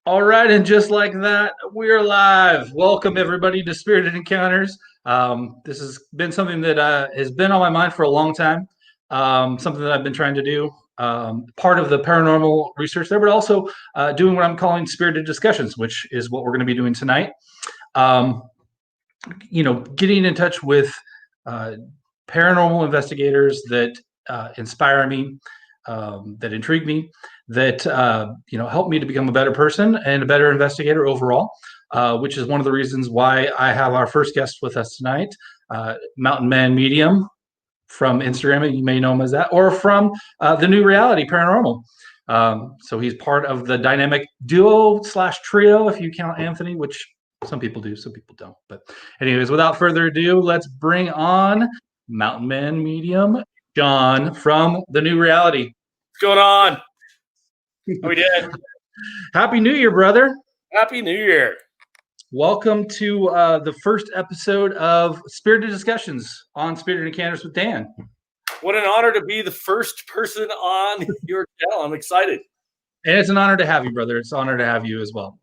All right, and just like that, we're live. Welcome everybody to Spirited Encounters. This has been something that has been on my mind for a long time. Something that I've been trying to do. Part of the paranormal research there, but also doing what I'm calling spirited discussions, which is what we're going to be doing tonight. Um, Getting in touch with paranormal investigators that inspire me, that intrigue me, that help me to become a better person and a better investigator overall. Which is one of the reasons why I have our first guest with us tonight, Mountain Man Medium from Instagram. You may know him as that, or from the New Reality Paranormal. So he's part of the dynamic duo / trio, if you count Anthony, which some people do, some people don't. But anyways, without further ado, let's bring on Mountain Man Medium, Shawn from the New Reality. What's going on? How we doing? Happy New Year, brother. Happy New Year. Welcome to the first episode of Spirited Discussions on Spirited Encounters with Dan. What an honor to be the first person on your channel. I'm excited. And it's an honor to have you, brother. It's an honor to have you as well.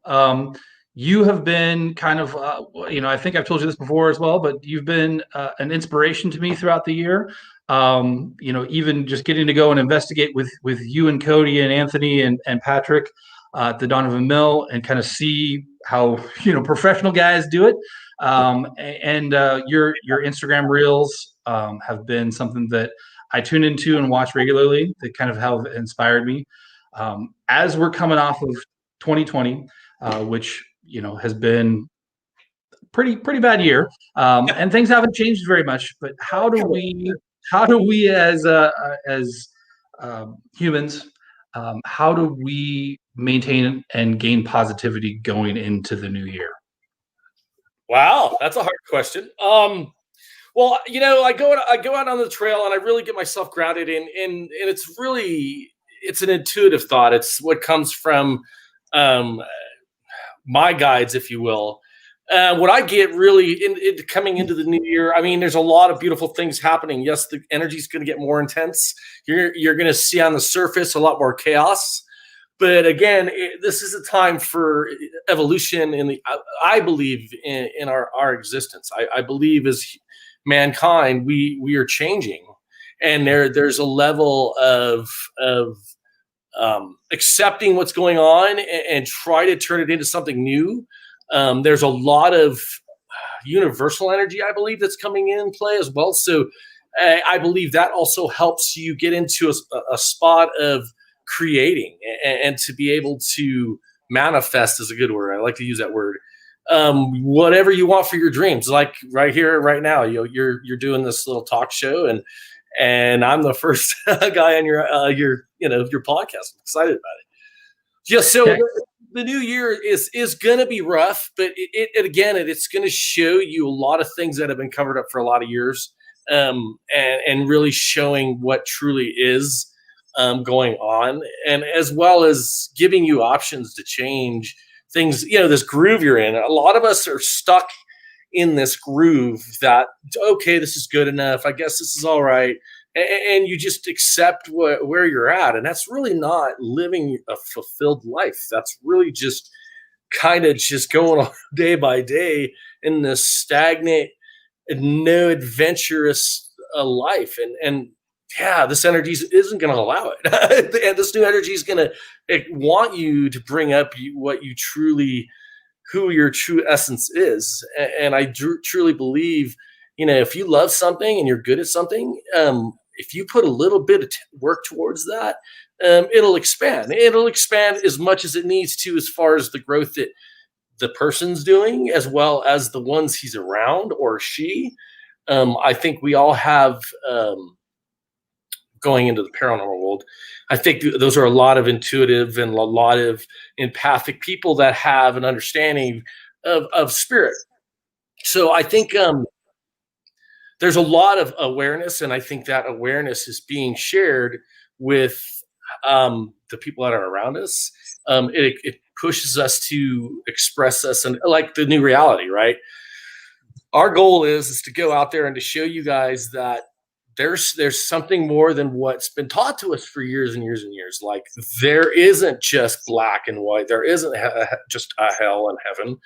You have been kind of, I think I've told you this before as well, but you've been an inspiration to me throughout the year. Even just getting to go and investigate with you and Cody and Anthony and Patrick at the Donovan Mill and kind of see how, professional guys do it. Your Instagram reels have been something that I tune into and watch regularly that kind of have inspired me. As we're coming off of 2020, which, has been pretty bad year. And things haven't changed very much, but how do we as humans, how do we maintain and gain positivity going into the new year? Wow, that's a hard question. Well, I go out on the trail and I really get myself grounded in, and it's an intuitive thought. It's what comes from my guides, if you will. What I get really coming into the new year, I mean, there's a lot of beautiful things happening. Yes, the energy is going to get more intense. You're going to see on the surface a lot more chaos. But again, this is a time for evolution. I believe in our existence. I believe as mankind, we are changing, and there's a level of accepting what's going on and try to turn it into something new. There's a lot of universal energy, I believe, that's coming in play as well. So I believe that also helps you get into a spot of creating and to be able to manifest is a good word. I like to use that word. Whatever you want for your dreams, like right here, right now, you're doing this little talk show, and I'm the first guy on your podcast. I'm excited about it. Just so the new year is going to be rough, but it's going to show you a lot of things that have been covered up for a lot of years, and really showing what truly is going on, and as well as giving you options to change things. This groove you're in. A lot of us are stuck in this groove that, okay, this is good enough. I guess this is all right. And you just accept where you're at. And that's really not living a fulfilled life. That's really just kind of just going on day by day in this stagnant, no adventurous life. And this energy isn't going to allow it. And this new energy is going to want you to bring up who your true essence is. And I truly believe, if you love something and you're good at something, if you put a little bit of work towards that, it'll expand. It'll expand as much as it needs to, as far as the growth that the person's doing, as well as the ones he's around or she. I think we all have, going into the paranormal world, I think those are a lot of intuitive and a lot of empathic people that have an understanding of spirit. So I think there's a lot of awareness, and I think that awareness is being shared with the people that are around us. It pushes us to express us, and like the new reality, right? Our goal is to go out there and to show you guys that there's something more than what's been taught to us for years and years and years. Like there isn't just black and white. There isn't just a hell and heaven.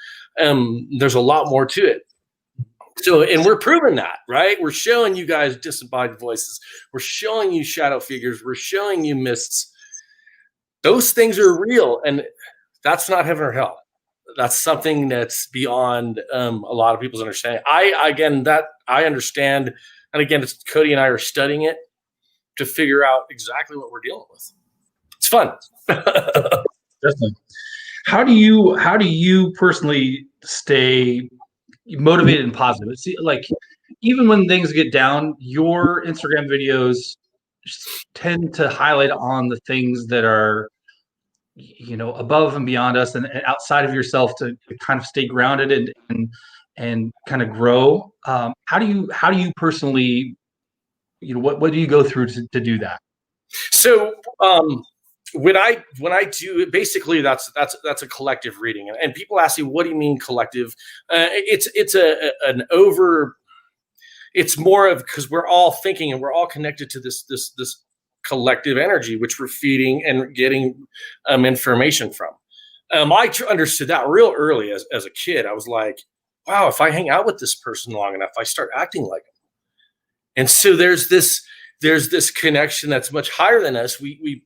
There's a lot more to it. So, and we're proving that, right? We're showing you guys disembodied voices. We're showing you shadow figures. We're showing you mists. Those things are real, and that's not heaven or hell. That's something that's beyond a lot of people's understanding. I understand, and again, it's Cody and I are studying it to figure out exactly what we're dealing with. It's fun. Definitely. How do you personally stay motivated and positive? See, like even when things get down, your Instagram videos tend to highlight on the things that are, above and beyond us and outside of yourself to kind of stay grounded and kind of grow. How do you personally, what do you go through to do that? So when I do it, basically that's a collective reading, and people ask me, what do you mean collective? It's more of, because we're all thinking and we're all connected to this collective energy, which we're feeding and getting information from. I understood that real early as a kid. I was like, wow, if I hang out with this person long enough, I start acting like them. And so there's this connection that's much higher than us. We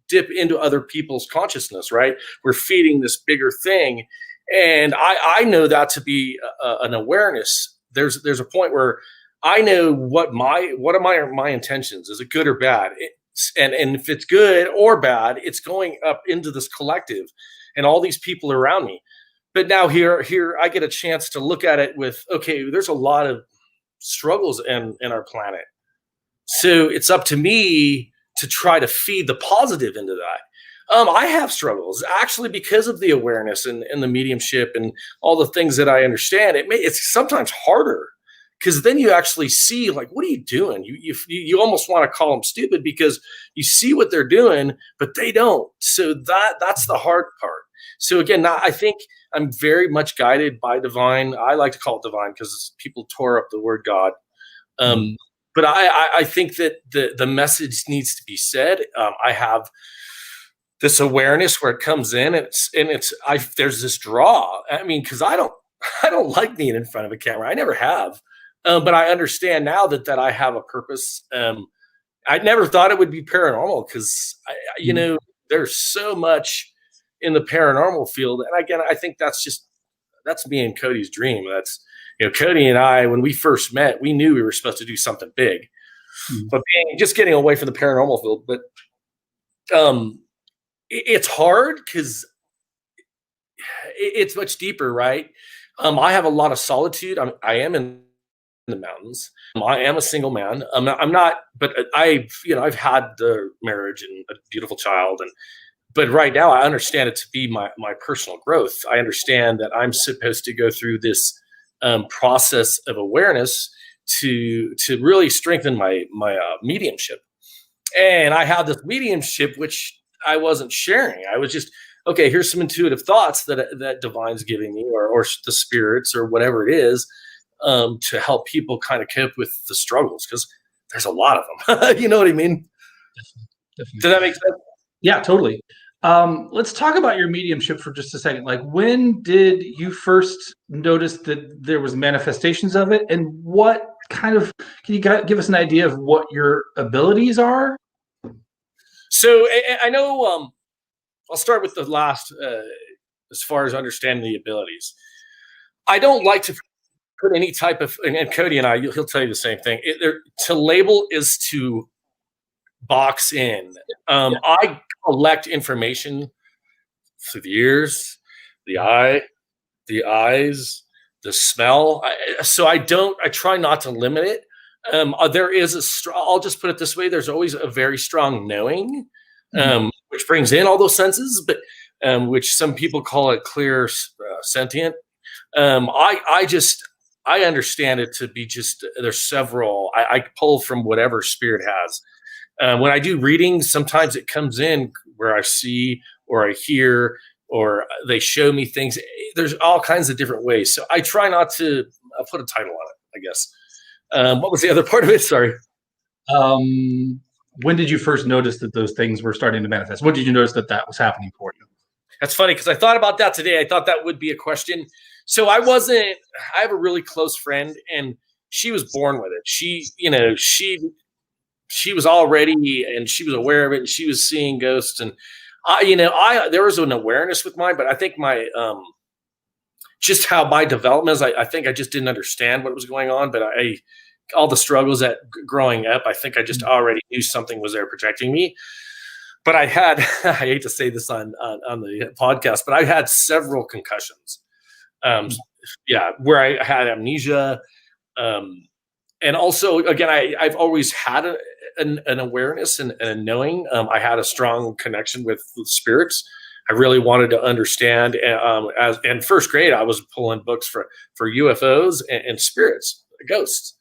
dip into other people's consciousness, right? We're feeding this bigger thing. And I know that to be an awareness. There's a point where I know what are my intentions. Is it good or bad? And if it's good or bad, it's going up into this collective and all these people around me. But now here I get a chance to look at it with, okay, there's a lot of struggles in our planet. So it's up to me to try to feed the positive into that. I have struggles actually because of the awareness and the mediumship and all the things that I understand. It's sometimes harder because then you actually see, like, what are you doing? You almost want to call them stupid because you see what they're doing, but they don't. So that's the hard part. So again, I think I'm very much guided by divine. I like to call it divine because people tore up the word God. But I think that the message needs to be said. I have this awareness where it comes in, and there's this draw. I mean, because I don't like being in front of a camera. I never have. But I understand now that I have a purpose. I never thought it would be paranormal because, there's so much in the paranormal field. And again, I think that's me and Cody's dream. That's, Cody and I, when we first met, we knew we were supposed to do something big. But just getting away from the paranormal field. But it's hard because it's much deeper, right? I have a lot of solitude. I am in the mountains. I am a single man. I'm not, but I've had the marriage and a beautiful child, but right now I understand it to be my personal growth. I understand that I'm supposed to go through this process of awareness to really strengthen my mediumship. And I have this mediumship which I wasn't sharing. I was just, okay, here's some intuitive thoughts that divine's giving me, or the spirits, or whatever it is, to help people kind of cope with the struggles, because there's a lot of them. You know what I mean? Definitely. Does that make sense? Yeah, totally. Let's talk about your mediumship for just a second. Like, when did you first notice that there was manifestations of it, and what kind of, can you give us an idea of what your abilities are? So I know, I'll start with the last, as far as understanding the abilities. I don't like to put any type of, and Cody and I, he'll tell you the same thing. To label is to box in. I collect information through the ears, the eye, the eyes, the smell. I try not to limit it. There is I'll just put it this way. There's always a very strong knowing, which brings in all those senses, but which some people call it clear sentient. I understand it to be just, there's several, I pull from whatever spirit has. When I do readings, sometimes it comes in where I see or I hear or they show me things. There's all kinds of different ways. So I try not to put a title on it, I guess. What was the other part of it? Sorry. When did you first notice that those things were starting to manifest? When did you notice that was happening for you? That's funny because I thought about that today. I thought that would be a question. So I have a really close friend, and she was born with it. She was already, and she was aware of it, and she was seeing ghosts. And there was an awareness with mine, but I think just how my development is, I think I just didn't understand what was going on. But all the struggles that growing up, I think I just already knew something was there protecting me. But I hate to say this on the podcast, but I had several concussions. Where I had amnesia. And also, again, I've always had an awareness and a knowing. I had a strong connection with spirits. I really wanted to understand. As in first grade, I was pulling books for UFOs and spirits, ghosts,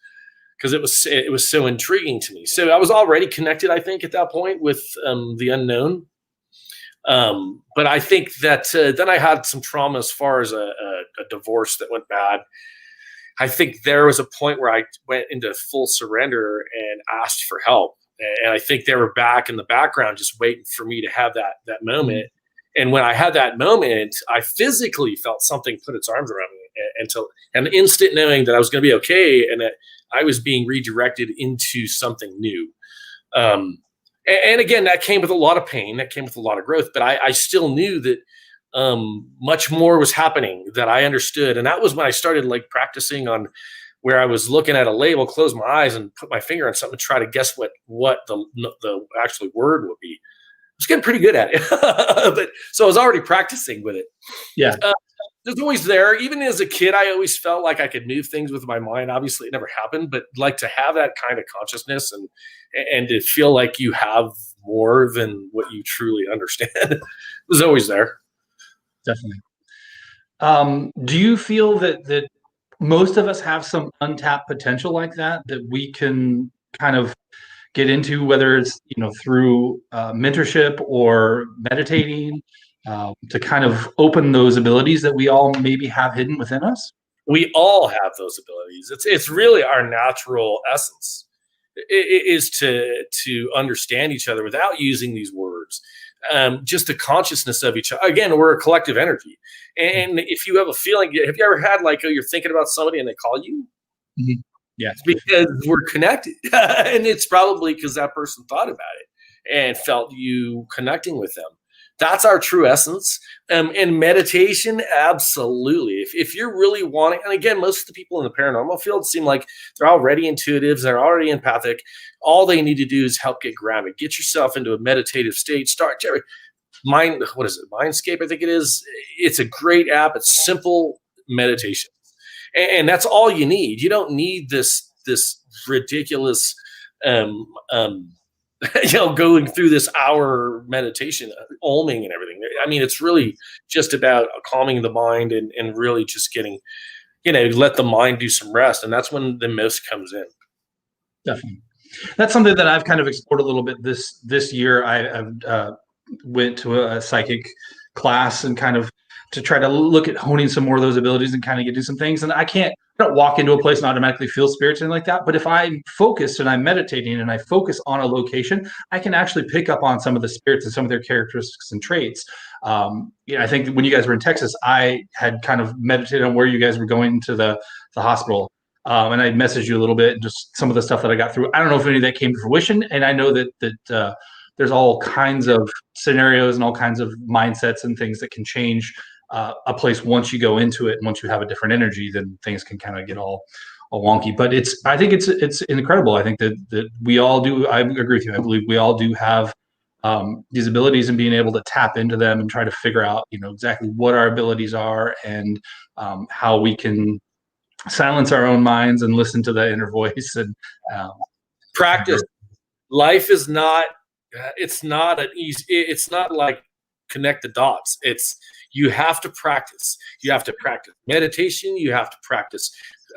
because it was so intriguing to me. So I was already connected, I think, at that point with the unknown. But I think that then I had some trauma as far as a divorce that went bad. I think there was a point where I went into full surrender and asked for help. And I think they were back in the background just waiting for me to have that moment. And when I had that moment, I physically felt something put its arms around me and an instant knowing that I was going to be okay and that I was being redirected into something new. And again, that came with a lot of pain. That came with a lot of growth. But I still knew that much more was happening that I understood. And that was when I started like practicing on where I was looking at a label, close my eyes and put my finger on something to try to guess what the actual word would be. I was getting pretty good at it. But so I was already practicing with it. Yeah. There's always there. Even as a kid, I always felt like I could move things with my mind. Obviously, it never happened, but like to have that kind of consciousness and to feel like you have more than what you truly understand was always there. Definitely. Do you feel that most of us have some untapped potential like that we can kind of get into, whether it's through mentorship or meditating, to kind of open those abilities that we all maybe have hidden within us? We all have those abilities. It's really our natural essence. It is to understand each other without using these words. Just the consciousness of each other. Again, we're a collective energy. And if you have a feeling, have you ever had like you're thinking about somebody and they call you? Mm-hmm. Yeah. It's because we're connected. And it's probably because that person thought about it and felt you connecting with them. That's our true essence. And meditation, absolutely. If you're really wanting, and again, most of the people in the paranormal field seem like they're already intuitives, they're already empathic. All they need to do is help get grounded. Get yourself into a meditative state. Start, Jerry. What is it? Mindscape, I think it is. It's a great app. It's simple meditation. And that's all you need. You don't need this ridiculous going through this hour meditation, oming and everything. I mean, it's really just about calming the mind and really just getting, let the mind do some rest. And that's when the most comes in. Definitely. That's something that I've kind of explored a little bit this year. I went to a psychic class and kind of to try to look at honing some more of those abilities and kind of getting some things. And I don't walk into a place and automatically feel spirits and like that. But if I'm focused and I'm meditating and I focus on a location, I can actually pick up on some of the spirits and some of their characteristics and traits. I think when you guys were in Texas, I had kind of meditated on where you guys were going to the hospital. And I messaged you a little bit and just some of the stuff that I got through. I don't know if any of that came to fruition. And I know that there's all kinds of scenarios and all kinds of mindsets and things that can change a place once you go into it. And once you have a different energy, then things can kind of get all wonky. But I think it's incredible. I think that we all do. I agree with you. I believe we all do have these abilities and being able to tap into them and try to figure out, exactly what our abilities are and how we can silence our own minds and listen to that inner voice and practice. Life is not. It's not an easy. It's not like connect the dots. You have to practice. You have to practice meditation. You have to practice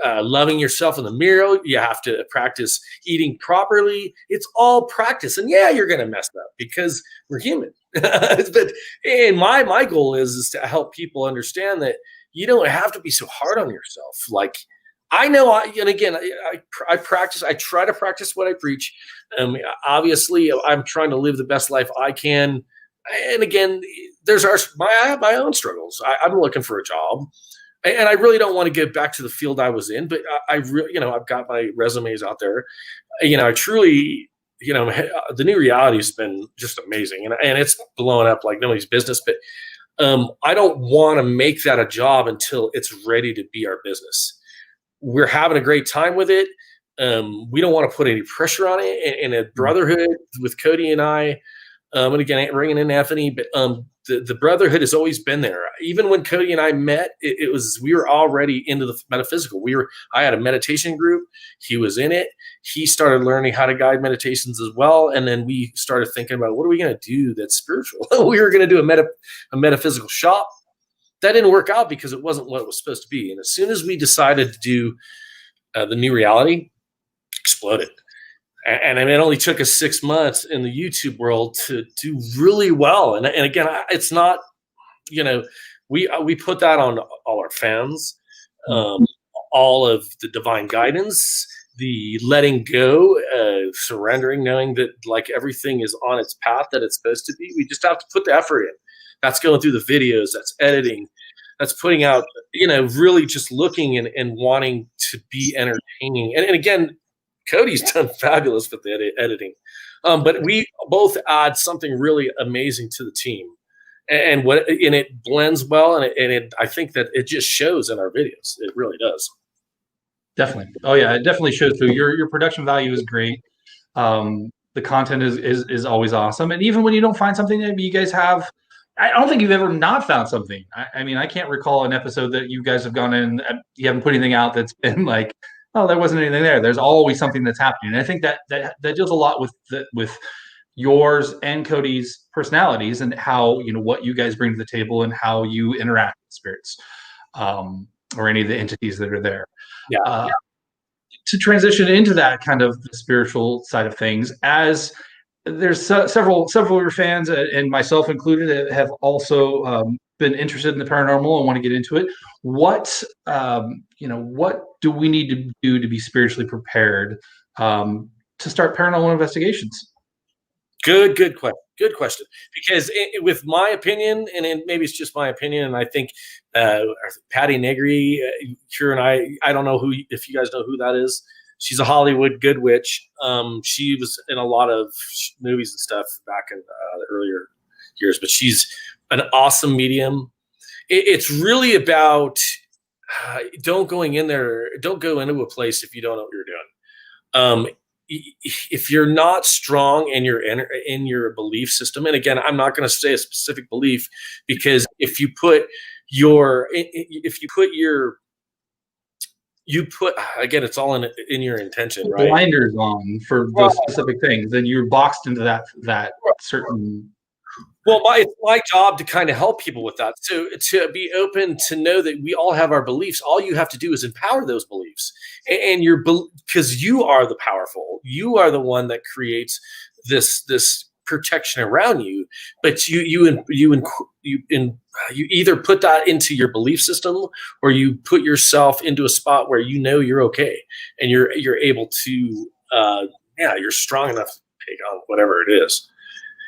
loving yourself in the mirror. You have to practice eating properly. It's all practice. And yeah, you're going to mess up because we're human. And my goal is to help people understand that you don't have to be so hard on yourself. Like I know, and again, I practice. I try to practice what I preach. Obviously, I'm trying to live the best life I can. And again, I have my own struggles. I'm looking for a job, and I really don't want to get back to the field I was in. But I really, I've got my resumes out there. I truly, the new reality has been just amazing, and it's blowing up like nobody's business. But I don't want to make that a job until it's ready to be our business. We're having a great time with it. We don't want to put any pressure on it. And a brotherhood with Cody and I, and again, bringing in Anthony, but the brotherhood has always been there. Even when Cody and I met, we were already into the metaphysical. I had a meditation group. He was in it. He started learning how to guide meditations as well. And then we started thinking about, what are we going to do that's spiritual? We were going to do a metaphysical shop. That didn't work out because it wasn't what it was supposed to be. And as soon as we decided to do the new reality, exploded. And I mean, it only took us 6 months in the YouTube world to do really well. And again, it's not, we put that on all our fans, all of the divine guidance, the letting go, surrendering, knowing that like everything is on its path that it's supposed to be. We just have to put the effort in. That's going through the videos, that's editing, that's putting out, really just looking and wanting to be entertaining. And again, Cody's done fabulous with the editing. But we both add something really amazing to the team. And it blends well. And I think that it just shows in our videos. It really does. Definitely. Oh yeah, it definitely shows through. Your production value is great. The content is always awesome. And even when you don't find something that you guys have, I don't think you've ever not found something. I mean, I can't recall an episode that you guys have gone in, you haven't put anything out that's been like, oh, there wasn't anything there. There's always something that's happening. And I think that deals a lot with yours and Cody's personalities and how, what you guys bring to the table and how you interact with spirits, or any of the entities that are there. Yeah. To transition into that kind of the spiritual side of things, as there's several of your fans and myself included that have also been interested in the paranormal and want to get into it. What do we need to do to be spiritually prepared to start paranormal investigations? Good question. Because with my opinion, and maybe it's just my opinion, and I think Patty Negri, Kira and I don't know if you guys know who that is. She's a Hollywood good witch. She was in a lot of movies and stuff back in the earlier years, but she's an awesome medium. It's really about don't go into a place if you don't know what you're doing. If you're not strong in your belief system, and again, I'm not going to say a specific belief, because if you put again, it's all in your intention, right? Blinders on for those specific things, then you're boxed into that certain. Well, it's my job to kind of help people with that. So to be open to know that we all have our beliefs. All you have to do is empower those beliefs, and because you are the powerful. You are the one that creates this protection around you. But you either put that into your belief system, or you put yourself into a spot where you're okay, and you're able to you're strong enough to take on whatever it is.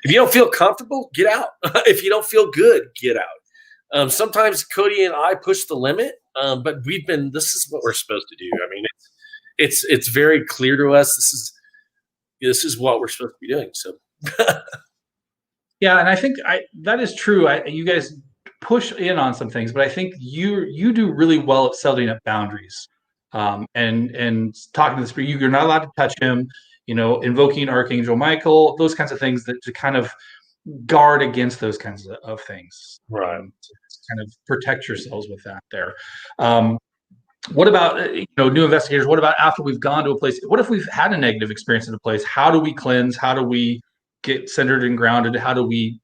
If you don't feel comfortable, get out. If you don't feel good, get out. Sometimes Cody and I push the limit, but this is what we're supposed to do. I mean, it's very clear to us. This is what we're supposed to be doing. So, yeah. And I think that is true. You guys push in on some things, but I think you do really well at setting up boundaries, and talking to the spirit. You're not allowed to touch him. Invoking Archangel Michael, those kinds of things that to kind of guard against those kinds of things. Right. To kind of protect yourselves with that there. What about, new investigators? What about after we've gone to a place? What if we've had a negative experience in a place? How do we cleanse? How do we get centered and grounded? How do we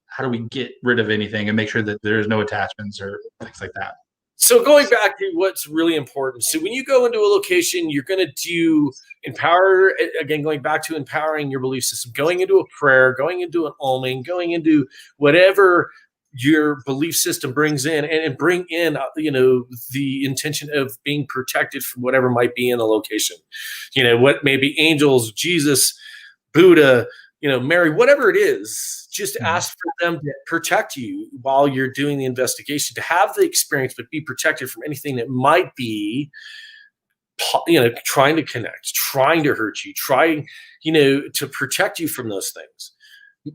get rid of anything and make sure that there's no attachments or things like that? So going back to what's really important. So when you go into a location, you're going to do empower, again, going back to empowering your belief system, going into a prayer, going into an oming, going into whatever your belief system brings in, and bring in, the intention of being protected from whatever might be in the location. What may be angels, Jesus, Buddha, Mary, whatever it is, just ask for them to protect you while you're doing the investigation, to have the experience, but be protected from anything that might be, trying to connect, trying to hurt you, trying, to protect you from those things.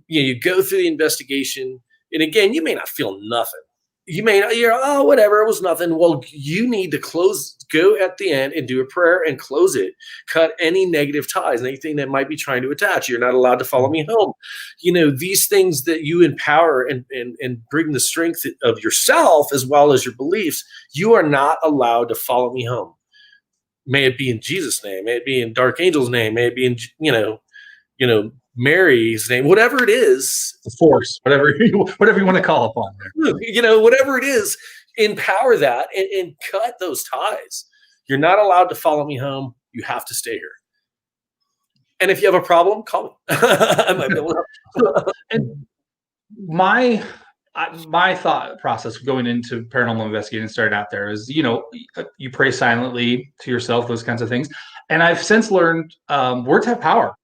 You go through the investigation, and again, you may not feel nothing. You may not, oh, whatever, it was nothing. Well, you need to go at the end and do a prayer and close it. Cut any negative ties, anything that might be trying to attach. You're not allowed to follow me home. These things that you empower and bring the strength of yourself as well as your beliefs, you are not allowed to follow me home. May it be in Jesus' name, may it be in Dark Angel's name, may it be in, Mary's name, whatever it is, the force, whatever you want to call upon there. Whatever it is, empower that and cut those ties. You're not allowed to follow me home. You have to stay here. And if you have a problem, call me. I might be able to help. And my thought process going into paranormal investigating started out there is, you pray silently to yourself, those kinds of things. And I've since learned words have power.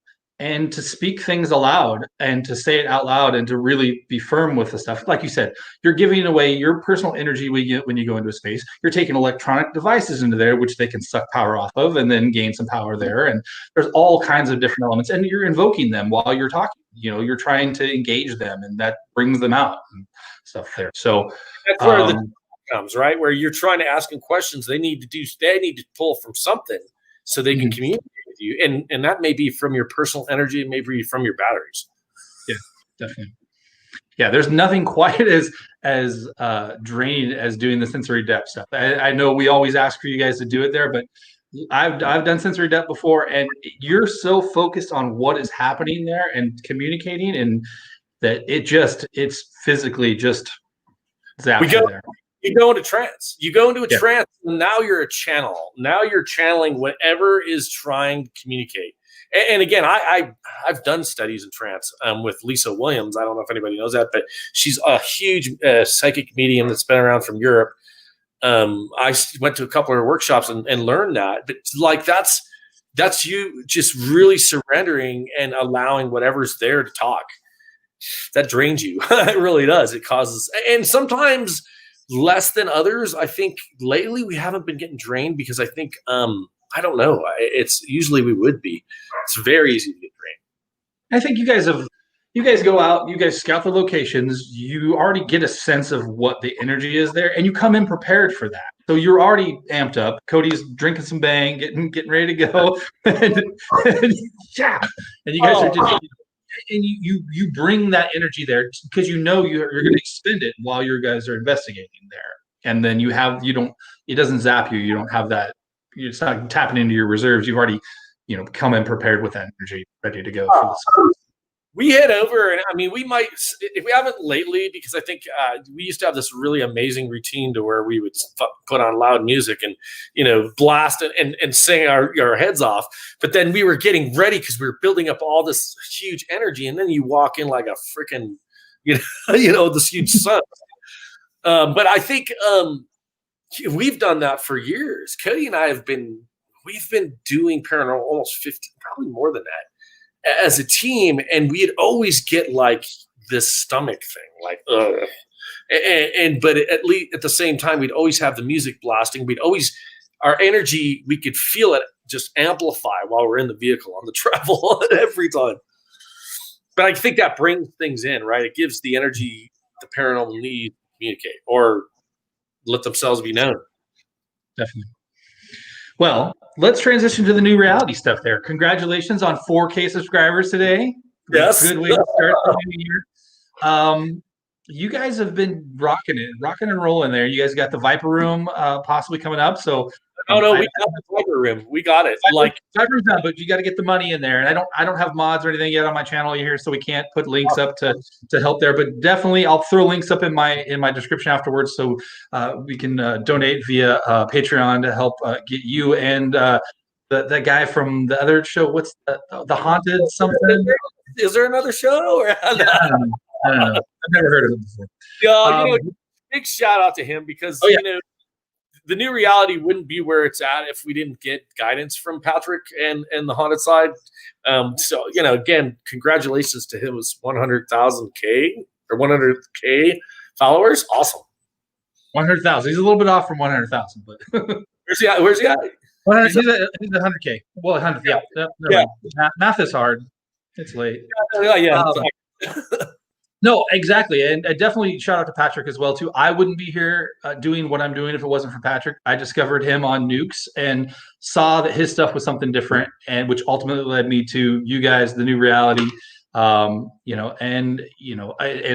And to speak things aloud and to say it out loud and to really be firm with the stuff. Like you said, you're giving away your personal energy when you go into a space. You're taking electronic devices into there, which they can suck power off of and then gain some power there. And there's all kinds of different elements. And you're invoking them while you're talking. You're trying to engage them, and that brings them out and stuff there. So that's where the comes, right? Where you're trying to ask them questions. They need to pull from something so they can communicate with you. And that may be from your personal energy, it may be from your batteries. Yeah, definitely. Yeah, there's nothing quite as draining as doing the sensory depth stuff. I know we always ask for you guys to do it there, but I've done sensory depth before, and you're so focused on what is happening there and communicating, and that it's physically just zaps you there. You go into trance. You go into a trance, and now you're a channel. Now you're channeling whatever is trying to communicate. And again, I've done studies in trance with Lisa Williams. I don't know if anybody knows that, but she's a huge psychic medium that's been around from Europe. I went to a couple of her workshops and learned that. But like that's you just really surrendering and allowing whatever's there to talk. That drains you. It really does. It causes, and sometimes less than others. I think lately we haven't been getting drained because I think I don't know. It's usually we would be. It's very easy to get drained. I think you guys go out, you guys scout the locations, you already get a sense of what the energy is there, and you come in prepared for that. So you're already amped up. Cody's drinking some Bang, getting ready to go, and you guys are just. And you bring that energy there because you're going to expend it while your guys are investigating there, and then it doesn't zap you. You don't have that. It's not tapping into your reserves. You've already come in prepared with that energy, ready to go. For the we head over, and I mean, we might, if we haven't lately, because I think we used to have this really amazing routine to where we would put on loud music and, blast and sing our heads off. But then we were getting ready because we were building up all this huge energy. And then you walk in like a freaking, this huge sun. But I think we've done that for years. Cody and I we've been doing paranormal almost 15, probably more than that, as a team, and we'd always get like this stomach thing, like ugh. But at least at the same time, we'd always have the music blasting. Our energy, we could feel it just amplify while we're in the vehicle on the travel every time. But I think that brings things in, right? It gives the energy the paranormal need to communicate or let themselves be known. Definitely. Well, let's transition to the new reality stuff there. Congratulations on 4K subscribers today. Yes. Good way to start the new year. You guys have been rocking and rolling there. You guys got the Viper Room possibly coming up. So we got the Viper Room. We got it. Viper's done, but you got to get the money in there. And I don't have mods or anything yet on my channel here, so we can't put links up to help there. But definitely, I'll throw links up in my description afterwards, so we can donate via Patreon to help get you and the guy from the other show. What's the Haunted something? Is there another show? I don't know. I've never heard of him before. Yeah, big shout out to him because the new reality wouldn't be where it's at if we didn't get guidance from Patrick and the haunted side. So again, congratulations to him. It was 100,000K or 100K followers. Awesome. 100,000. He's a little bit off from 100,000, but where's he at? Where's he at? He's at 100K. Well, 100. Yeah. Math is hard. It's late. Yeah. No, exactly. And definitely shout out to Patrick as well, too. I wouldn't be here doing what I'm doing if it wasn't for Patrick. I discovered him on Nukes and saw that his stuff was something different, and which ultimately led me to you guys, the new reality, and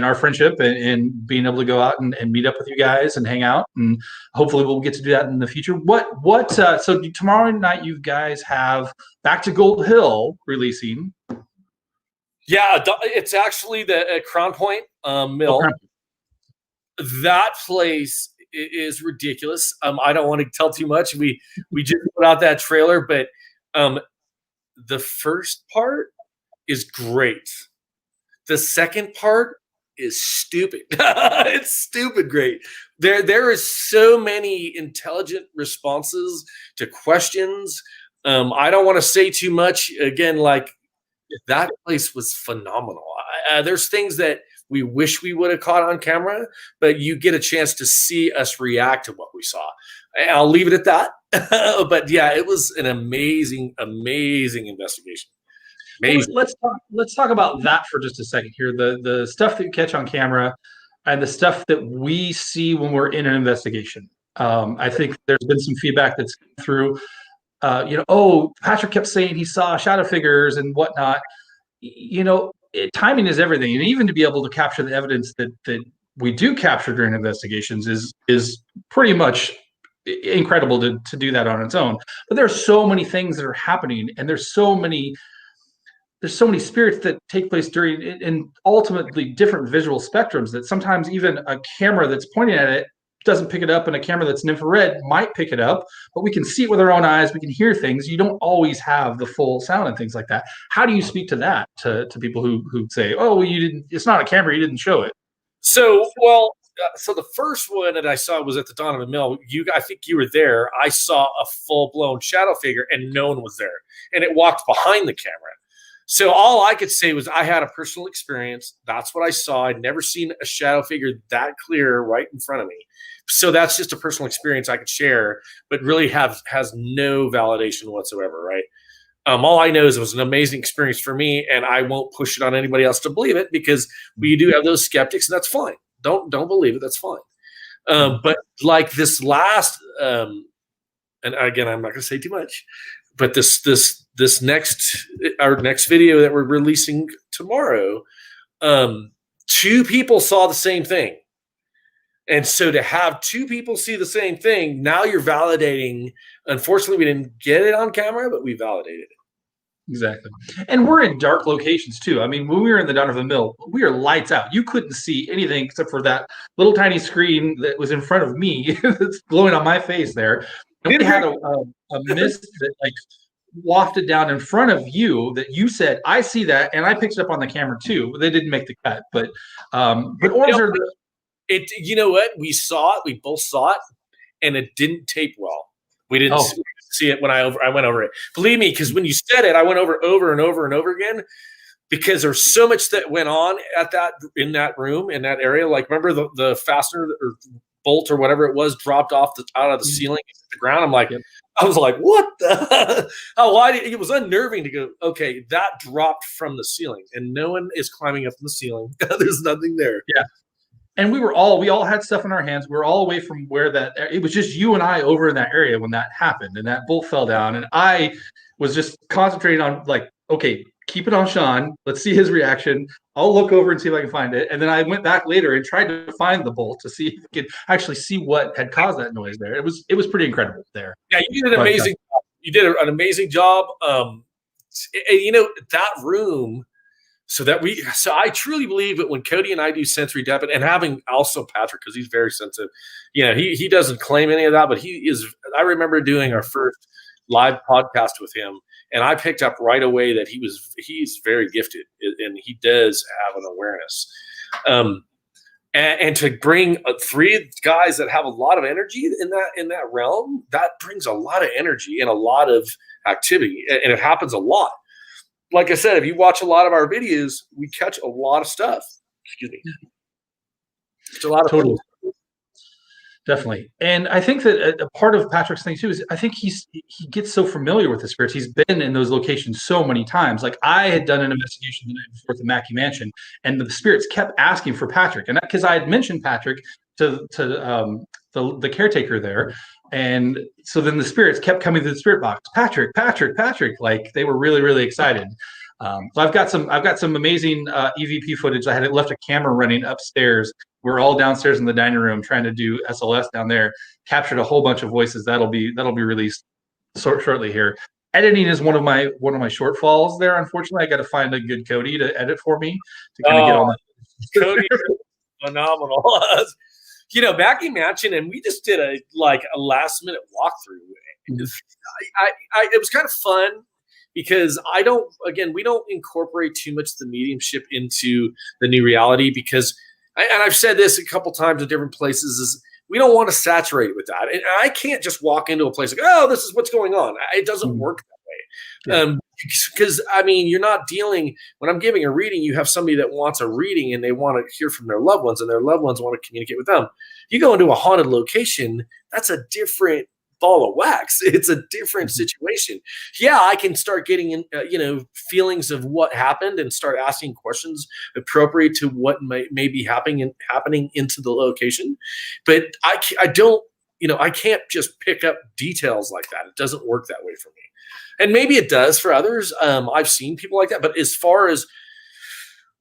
our friendship and being able to go out and meet up with you guys and hang out. And hopefully we'll get to do that in the future. So tomorrow night you guys have Back to Gold Hill releasing. Yeah, it's actually the Crown Point Mill. That place is ridiculous. I don't want to tell too much. We just put out that trailer, but the first part is great. The second part is stupid. It's stupid great. There is so many intelligent responses to questions. I don't want to say too much. Again, that place was phenomenal. There's things that we wish we would have caught on camera, but you get a chance to see us react to what we saw. I'll leave it at that. But yeah, it was an amazing, amazing investigation. Amazing. Well, let's talk about that for just a second here. The stuff that you catch on camera and the stuff that we see when we're in an investigation. I think there's been some feedback that's come through. Patrick kept saying he saw shadow figures and whatnot. Timing is everything, and even to be able to capture the evidence that we do capture during investigations is pretty much incredible to do that on its own. But there are so many things that are happening, and there's so many spirits that take place during and ultimately different visual spectrums that sometimes even a camera that's pointing at it doesn't pick it up, and a camera that's in infrared might pick it up, but we can see it with our own eyes. We can hear things. You don't always have the full sound and things like that. How do you speak to that to people who say, "Oh, well, you didn't? It's not a camera. You didn't show it." So the first one that I saw was at the Donovan Mill. I think you were there. I saw a full blown shadow figure, and no one was there, and it walked behind the camera. So all I could say was I had a personal experience. That's what I saw. I'd never seen a shadow figure that clear right in front of me. So that's just a personal experience I could share, but really has no validation whatsoever, right? All I know is it was an amazing experience for me, and I won't push it on anybody else to believe it because we do have those skeptics, and that's fine. Don't believe it. That's fine. But like this last, and again, I'm not going to say too much, but this our next video that we're releasing tomorrow, 2 people saw the same thing. And so to have 2 people see the same thing, now you're validating. Unfortunately, we didn't get it on camera, but we validated it. Exactly. And we're in dark locations too. I mean, when we were in the Donovan Mill, we are lights out. You couldn't see anything except for that little tiny screen that was in front of me that's glowing on my face there. And we had a mist that wafted down in front of you that you said, "I see that," and I picked it up on the camera too. They didn't make the cut, but orbs are the. You know what? We saw it. We both saw it, and it didn't tape well. We didn't see it when I went over it. Believe me, because when you said it, I went over and over and over again because there's so much that went on in that room, in that area. Like, remember the fastener or bolt or whatever it was dropped off out of the ceiling to the ground? I'm like, I was like, what the? It was unnerving to go, okay, that dropped from the ceiling, and no one is climbing up from the ceiling. There's nothing there. Yeah. And we all had stuff in our hands. We were all away from where it was just you and I over in that area when that happened and that bolt fell down. And I was just concentrating on okay, keep it on Shawn. Let's see his reaction. I'll look over and see if I can find it. And then I went back later and tried to find the bolt to see if we could actually see what had caused that noise there. It was pretty incredible there. Yeah, you did an amazing job. You did an amazing job. That room. So I truly believe that when Cody and I do sensory depth, and having also Patrick, because he's very sensitive, he doesn't claim any of that, but he is. I remember doing our first live podcast with him, and I picked up right away that he's very gifted, and he does have an awareness. And to bring three guys that have a lot of energy in that realm, that brings a lot of energy and a lot of activity, and it happens a lot. Like I said, if you watch a lot of our videos, we catch a lot of stuff. Excuse me. It's a lot of totally. Definitely. And I think that a part of Patrick's thing too is I think he gets so familiar with the spirits. He's been in those locations so many times. Like I had done an investigation the night before at the Mackey Mansion, and the spirits kept asking for Patrick. And because I had mentioned Patrick to the caretaker there. And so then the spirits kept coming to the spirit box. Patrick. Like they were really, really excited. So I've got some amazing EVP footage. I had left a camera running upstairs. We're all downstairs in the dining room trying to do SLS down there. Captured a whole bunch of voices. That'll be released shortly here. Editing is one of my shortfalls there. Unfortunately, I got to find a good Cody to edit for me to kind of get on that. Cody, phenomenal. Mackey Mansion, and we just did a last minute walkthrough. It was kind of fun because we don't incorporate too much the mediumship into the new reality because. And I've said this a couple times in different places, is we don't want to saturate it with that. And I can't just walk into a place like, oh, this is what's going on. It doesn't work that way. Because, you're not dealing – when I'm giving a reading, you have somebody that wants a reading and they want to hear from their loved ones and their loved ones want to communicate with them. You go into a haunted location, that's a different ball of wax. It's a different situation. Yeah, I can start getting feelings of what happened and start asking questions appropriate to what may be happening into the location, but I don't. I can't just pick up details like that. It doesn't work that way for me, and maybe it does for others. I've seen people like that, but as far as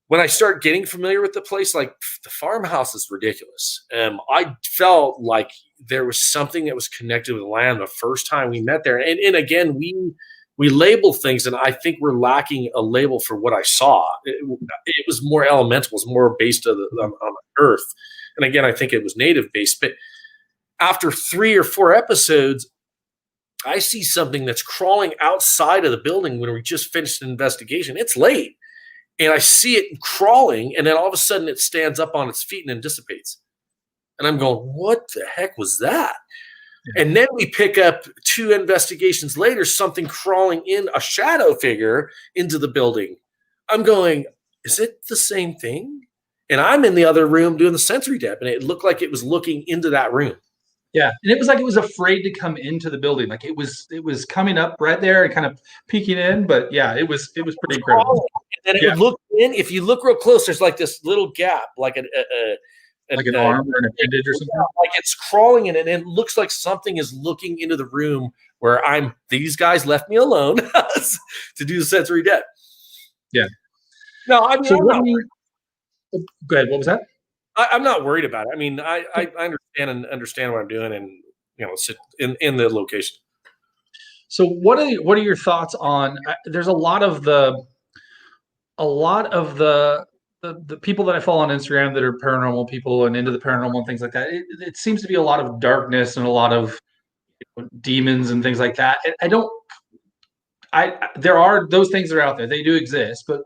when I start getting familiar with the place, like the farmhouse is ridiculous. I felt like there was something that was connected with the land the first time we met there. And again, we label things, and I think we're lacking a label for what I saw. It was more elemental, it was more based on Earth. And again, I think it was native based. But after 3 or 4 episodes, I see something that's crawling outside of the building when we just finished an investigation. It's late. And I see it crawling, and then all of a sudden it stands up on its feet and then dissipates. And I'm going, what the heck was that? Yeah. And then we pick up 2 investigations later, something crawling in, a shadow figure, into the building. I'm going, is it the same thing? And I'm in the other room doing the sensory depth, and it looked like it was looking into that room. Yeah, and it was like it was afraid to come into the building. Like it was coming up right there and kind of peeking in. But yeah, it was pretty incredible. And then it would look in. If you look real close, there's like this little gap, like an arm or an appendage or something. Like it's crawling in, and it looks like something is looking into the room where these guys left me alone to do the sensory depth. Yeah. No, I mean, so go ahead. What was that? I'm not worried about it. I mean, I understand what I'm doing, and sit in the location. So what are your thoughts on? There's a lot of the people that I follow on Instagram that are paranormal people and into the paranormal and things like that. It seems to be a lot of darkness and a lot of demons and things like that. There are those things that are out there. They do exist, but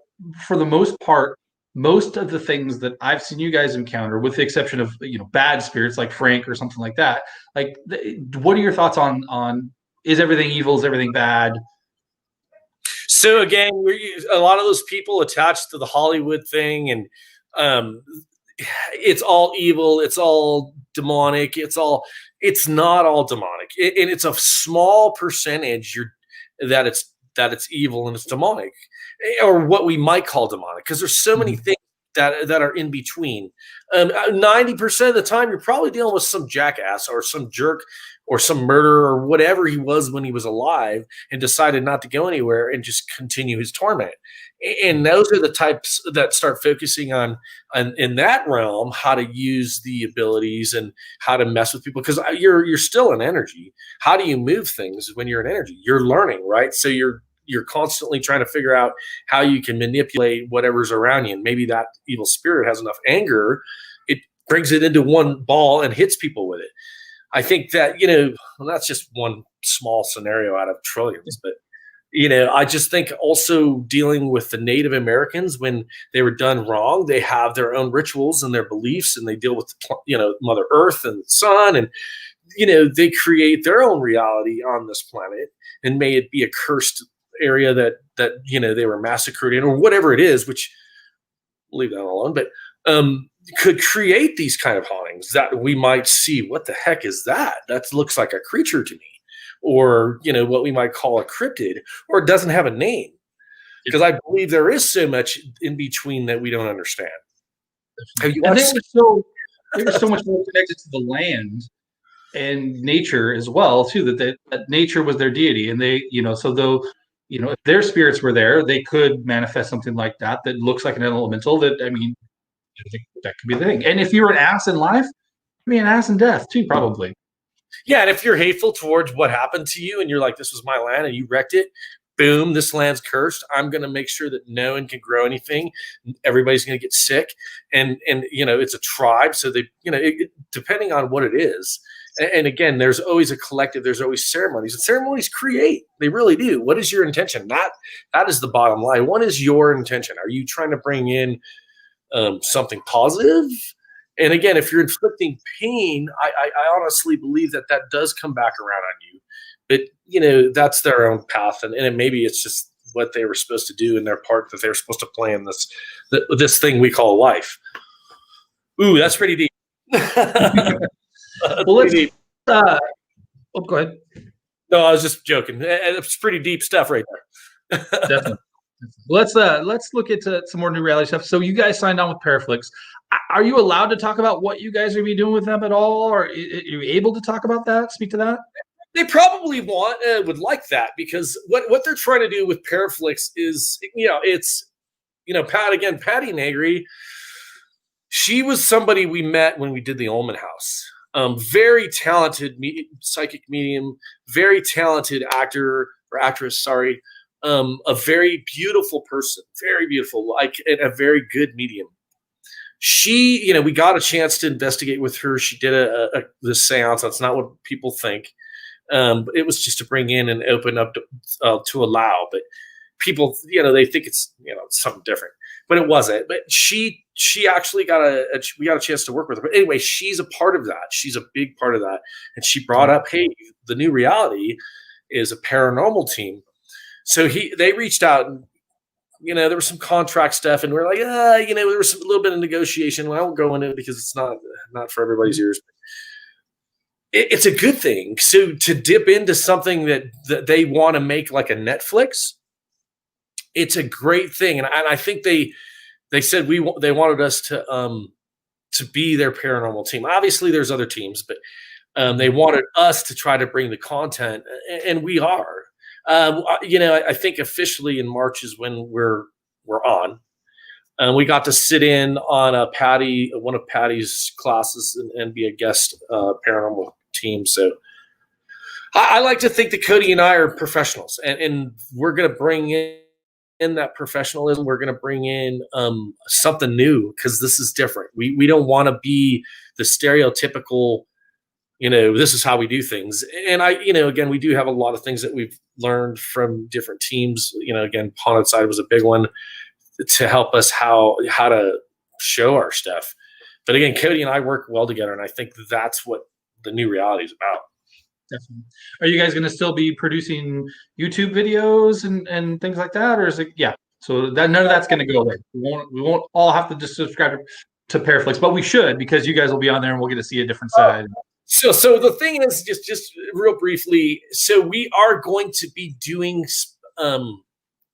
for the most part, most of the things that I've seen you guys encounter, with the exception of bad spirits like Frank or something like that, like what are your thoughts on is everything evil? Is everything bad? So again, a lot of those people attached to the Hollywood thing, and it's all evil, it's all demonic, it's not all demonic, and it's a small percentage that it's evil and it's demonic, or what we might call demonic, because there's so many things that are in between. 90% of the time, you're probably dealing with some jackass or some jerk or some murderer or whatever he was when he was alive and decided not to go anywhere and just continue his torment. And those are the types that start focusing on in that realm, how to use the abilities and how to mess with people, because you're still an energy. How do you move things when you're an energy? You're learning, right? So you're constantly trying to figure out how you can manipulate whatever's around you. And maybe that evil spirit has enough anger, it brings it into one ball and hits people with it. I think that, that's just one small scenario out of trillions, but I just think also dealing with the Native Americans when they were done wrong, they have their own rituals and their beliefs, and they deal with, Mother Earth and the sun, and they create their own reality on this planet, and may it be a cursed area that they were massacred in, or whatever it is, which we'll leave that alone, but could create these kind of hauntings that we might see. What the heck is that? That looks like a creature to me. Or, what we might call a cryptid, or it doesn't have a name. Because I believe there is so much in between that we don't understand. Have you watched? They were so much more connected to the land and nature as well, too, that nature was their deity. And they, so though, if their spirits were there, they could manifest something like that looks like an elemental that, I mean, that could be the thing. And if you're an ass in life, you'd be an ass in death, too, probably. Yeah, and if you're hateful towards what happened to you and you're like, this was my land and you wrecked it, boom, this land's cursed. I'm going to make sure that no one can grow anything. Everybody's going to get sick. And it's a tribe. So they, depending on what it is. And again, there's always a collective. There's always ceremonies. And ceremonies create. They really do. What is your intention? That is the bottom line. What is your intention? Are you trying to bring in something positive? And again, if you're inflicting pain, I honestly believe that does come back around on you. But, that's their own path. And maybe it's just what they were supposed to do in their part that they were supposed to play in this thing we call life. Ooh, that's pretty deep. Well, let's go ahead. No, I was just joking. It's pretty deep stuff right there. Definitely. Let's look into some more new reality stuff. So you guys signed on with Paraflix. Are you allowed to talk about what you guys are going to be doing with them at all? Or are you able to talk about that? Speak to that? They probably would like that, because what they're trying to do with Paraflix is, it's, Patty Negri. She was somebody we met when we did the Ullman House. Very talented psychic medium, very talented actor or actress. Sorry. A very beautiful person, very beautiful, and a very good medium. She, we got a chance to investigate with her. She did the seance. That's not what people think. It was just to bring in and open up to allow, but people, they think it's, something different, but it wasn't. But she actually we got a chance to work with her. But anyway, she's a part of that. She's a big part of that. And she brought up, hey, the new reality is a paranormal team. So they reached out, and there was some contract stuff, and we're like, there was a little bit of negotiation. Well, I won't go into it because it's not for everybody's ears. It's a good thing. So to dip into something that they want to make like a Netflix, it's a great thing. And I think they said they wanted us to be their paranormal team. Obviously, there's other teams, but they wanted us to try to bring the content, and we are. I think officially in March is when we're on. We got to sit in on one of Patty's classes and be a guest paranormal team. So I like to think that Cody and I are professionals, and we're going to bring in that professionalism. We're going to bring in something new, because this is different. We don't want to be the stereotypical, this is how we do things. And again, we do have a lot of things that we've learned from different teams. Again, Haunted Side was a big one to help us how to show our stuff. But again, Cody and I work well together, and I think that's what the new reality is about. Definitely. Are you guys going to still be producing YouTube videos and things like that, or is it? Yeah. So none of that's going to go away. We won't all have to just subscribe to Paraflix, but we should, because you guys will be on there and we'll get to see a different side. So the thing is, just real briefly, so we are going to be doing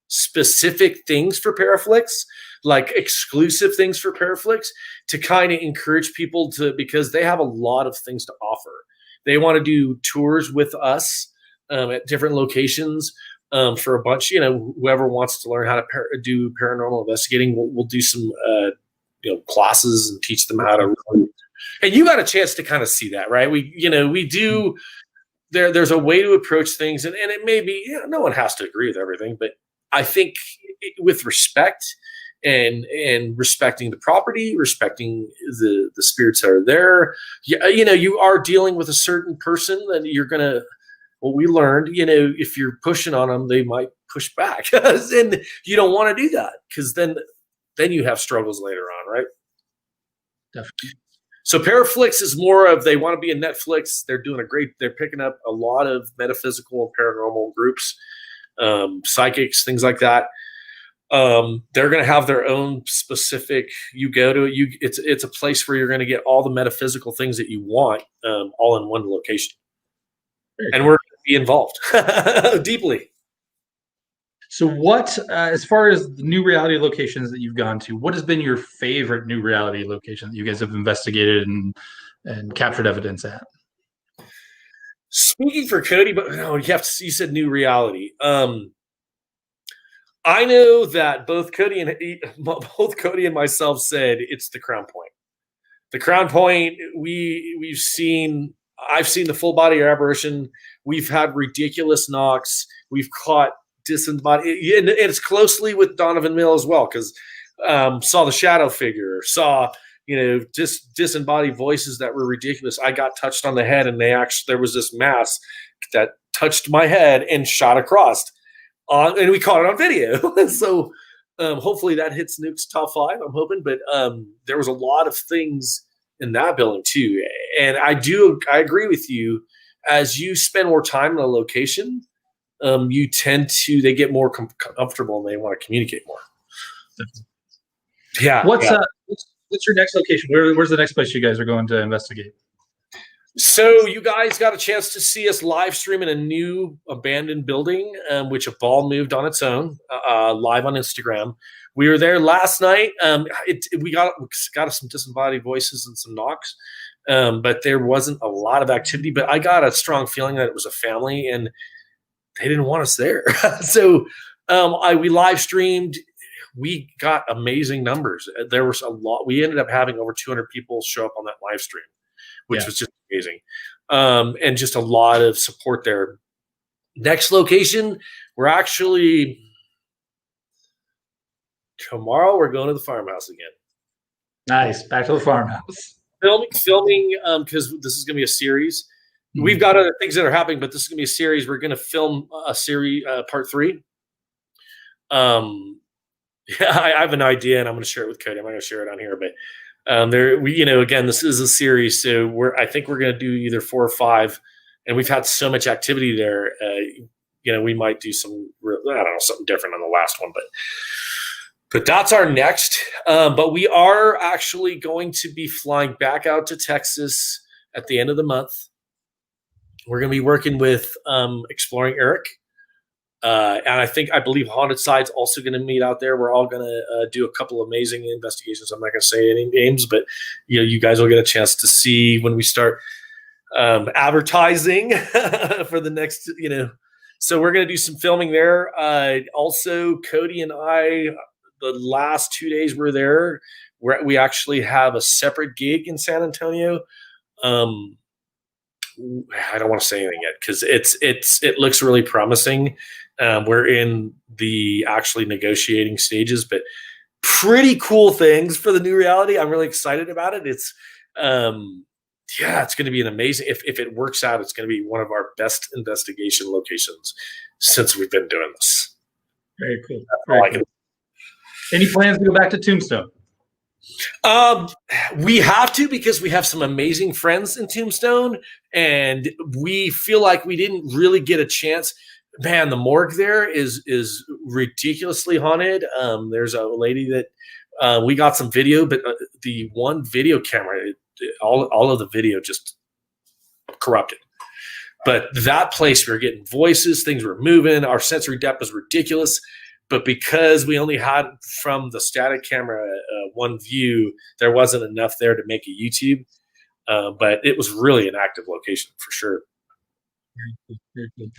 specific things for Paraflix, like exclusive things for Paraflix, to kind of encourage people because they have a lot of things to offer. They want to do tours with us at different locations for a bunch. Whoever wants to learn how to do paranormal investigating, we'll do some classes and teach them how to. And you got a chance to kind of see that, right? We do. There's a way to approach things, and it may be no one has to agree with everything, but I think with respect and respecting the property, respecting the spirits that are there, you are dealing with a certain person that you're gonna Well, we learned, if you're pushing on them, they might push back, and you don't want to do that because then you have struggles later on, right? Definitely. So Paraflix is more of, they want to be in Netflix. They're picking up a lot of metaphysical and paranormal groups, psychics, things like that. They're going to have their own specific, it's a place where you're going to get all the metaphysical things that you want, all in one location. And we're going to be involved deeply. So what, as far as the new reality locations that you've gone to, what has been your favorite new reality location that you guys have investigated and captured evidence at? Speaking for Cody, but no, you said new reality. I know that both Cody and myself said it's the Crown Point. The Crown Point, I've seen the full body apparition. We've had ridiculous knocks. We've caught disembodied, and it's closely with Donovan Mill as well, because saw the shadow figure, saw just disembodied voices that were ridiculous. I got touched on the head, and there was this mass that touched my head and shot across, and we caught it on video. So hopefully that hits Nuke's top 5. I'm hoping, but there was a lot of things in that building too, and I agree with you. As you spend more time in a location, they get more comfortable and they want to communicate more. Yeah. What's your next location? Where's the next place you guys are going to investigate? So you guys got a chance to see us live stream in a new abandoned building, which a ball moved on its own, live on Instagram. We were there last night. We got some disembodied voices and some knocks, but there wasn't a lot of activity. But I got a strong feeling that it was a family, and they didn't want us there. So we live streamed. We got amazing numbers. There was a lot. We ended up having over 200 people show up on that live stream, which was just amazing. And just a lot of support there. Next location, we're actually tomorrow. We're going to the farmhouse again. Nice, back to the farmhouse. Filming because this is going to be a series. Mm-hmm. We've got other things that are happening, but this is going to be a series. We're going to film a series, part 3. I have an idea, and I'm going to share it with Cody. I'm not going to share it on here, but again, this is a series, so I think we're going to do either 4 or 5, and we've had so much activity there. We might do something different on the last one, but that's our next. But we are actually going to be flying back out to Texas at the end of the month. We're going to be working with Exploring Eric. And I believe Haunted Side's also going to meet out there. We're all going to do a couple of amazing investigations. I'm not going to say any names, but you guys will get a chance to see when we start advertising for the next. So we're going to do some filming there. Also, Cody and I, the last 2 days we're there, we actually have a separate gig in San Antonio. I don't want to say anything yet because it looks really promising. We're in the actually negotiating stages, but pretty cool things for the new reality. I'm really excited about it. It's it's going to be an amazing. If it works out, it's going to be one of our best investigation locations since we've been doing this. Very cool. Very cool. Any plans to go back to Tombstone? We have to, because we have some amazing friends in Tombstone, and we feel like we didn't really get a chance. Man, the morgue there is ridiculously haunted. There's a lady that we got some video, but the one video camera, all of the video just corrupted. But that place, we were getting voices, things were moving, our sensory depth was ridiculous. But because we only had from the static camera one view, there wasn't enough there to make a YouTube. But it was really an active location for sure. Very good.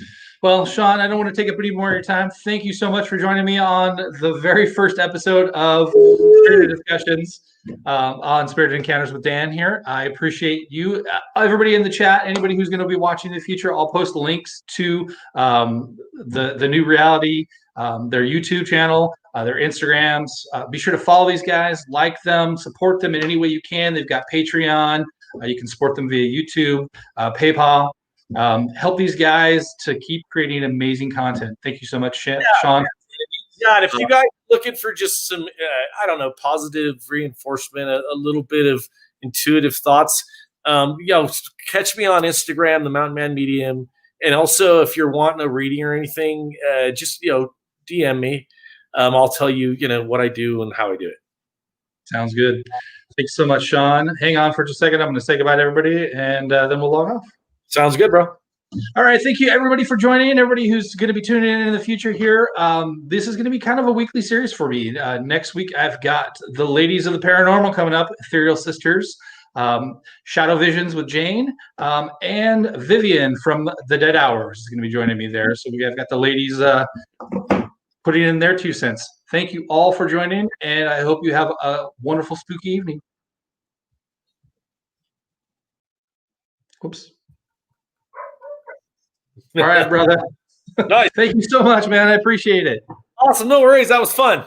Well, Shawn, I don't want to take up any more of your time. Thank you so much for joining me on the very first episode of Spirited Discussions on Spirited Encounters with Dan here. I appreciate you. Everybody in the chat, anybody who's going to be watching in the future, I'll post links to the new reality, their YouTube channel, their Instagrams. Be sure to follow these guys, like them, support them in any way you can. They've got Patreon. You can support them via YouTube, PayPal. help these guys to keep creating amazing content. Thank you so much, Shawn. Yeah, and if you guys are looking for just some, I don't know, positive reinforcement, a little bit of intuitive thoughts, catch me on Instagram, the Mountain Man Medium. And also, if you're wanting a reading or anything, just, DM me. I'll tell you, what I do and how I do it. Sounds good. Thanks so much, Shawn. Hang on for just a second. I'm going to say goodbye to everybody, and then we'll log off. Sounds good, bro. All right. Thank you, everybody, for joining in. Everybody who's going to be tuning in the future here. This is going to be kind of a weekly series for me. Next week, I've got the ladies of the paranormal coming up, Ethereal Sisters, Shadow Visions with Jane, and Vivian from the Dead Hours is going to be joining me there. So I've got the ladies putting in their 2 cents. Thank you all for joining, and I hope you have a wonderful spooky evening. Oops. All right, brother. Nice. Thank you so much, man. I appreciate it. Awesome. No worries. That was fun.